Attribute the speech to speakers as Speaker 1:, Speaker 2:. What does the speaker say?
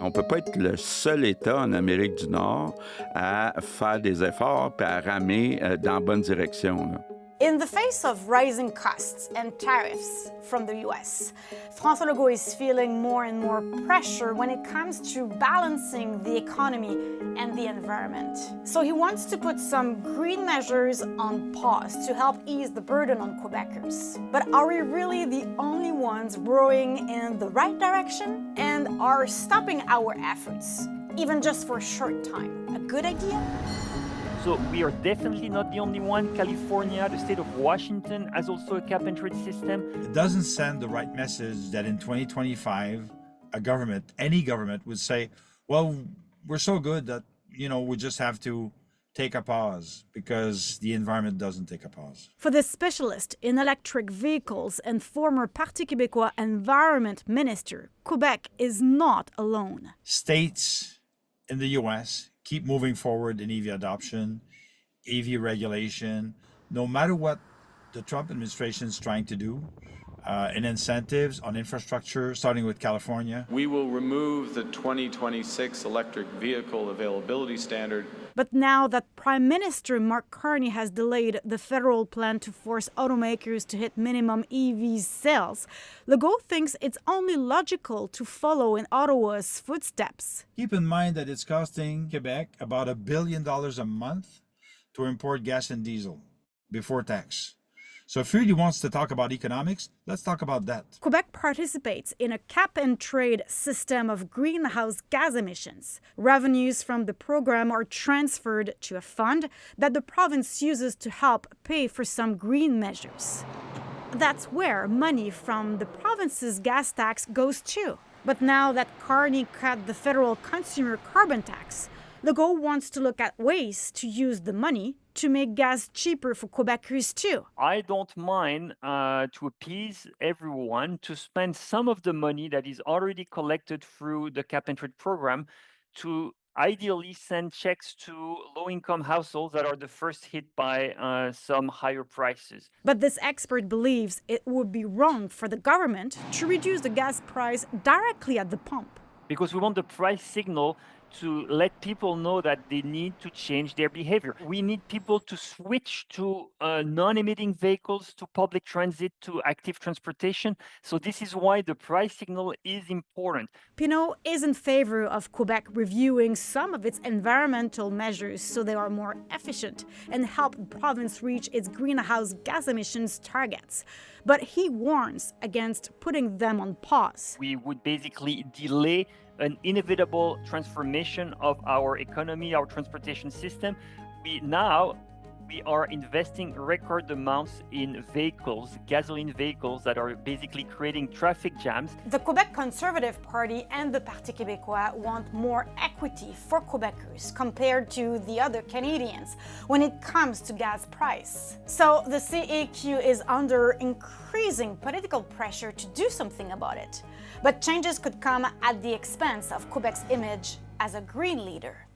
Speaker 1: On ne peut pas être le seul État en Amérique du Nord à faire des efforts et à ramer dans la bonne direction, là.
Speaker 2: In the face of rising costs and tariffs from the US, François Legault is feeling more and more pressure when it comes to balancing the economy and the environment. So he wants to put some green measures on pause to help ease the burden on Quebecers. But are we really the only ones rowing in the right direction? And are stopping our efforts, even just for a short time, a good idea?
Speaker 3: So we are definitely not the only one. California, the state of Washington has also a cap-and-trade system.
Speaker 4: It doesn't send the right message that in 2025, any government would say, well, we're so good that, we just have to take a pause because the environment doesn't take a pause.
Speaker 2: For the specialist in electric vehicles and former Parti Québécois Environment Minister, Quebec is not alone.
Speaker 4: States in the U.S. keep moving forward in EV adoption, EV regulation, no matter what the Trump administration is trying to do, in incentives on infrastructure, starting with California.
Speaker 5: We will remove the 2026 electric vehicle availability standard.
Speaker 2: But now that Prime Minister Mark Carney has delayed the federal plan to force automakers to hit minimum EV sales, Legault thinks it's only logical to follow in Ottawa's footsteps.
Speaker 4: Keep in mind that it's costing Quebec about $1 billion a month to import gas and diesel before tax. So if he really wants to talk about economics, let's talk about that.
Speaker 2: Quebec participates in a cap-and-trade system of greenhouse gas emissions. Revenues from the program are transferred to a fund that the province uses to help pay for some green measures. That's where money from the province's gas tax goes to. But now that Carney cut the federal consumer carbon tax, Legault wants to look at ways to use the money to make gas cheaper for Quebecers too.
Speaker 3: I don't mind to appease everyone to spend some of the money that is already collected through the cap-and-trade program to ideally send checks to low-income households that are the first hit by some higher prices.
Speaker 2: But this expert believes it would be wrong for the government to reduce the gas price directly at the pump.
Speaker 3: Because we want the price signal to let people know that they need to change their behavior. We need people to switch to non-emitting vehicles, to public transit, to active transportation. So this is why the price signal is important.
Speaker 2: Pinault is in favor of Quebec reviewing some of its environmental measures so they are more efficient and help the province reach its greenhouse gas emissions targets. But he warns against putting them on pause.
Speaker 3: We would basically delay an inevitable transformation of our economy, our transportation system. We are investing record amounts in vehicles, gasoline vehicles that are basically creating traffic jams.
Speaker 2: The Quebec Conservative Party and the Parti Québécois want more equity for Quebecers compared to the other Canadians when it comes to gas price. So the CAQ is under increasing political pressure to do something about it. But changes could come at the expense of Quebec's image as a green leader.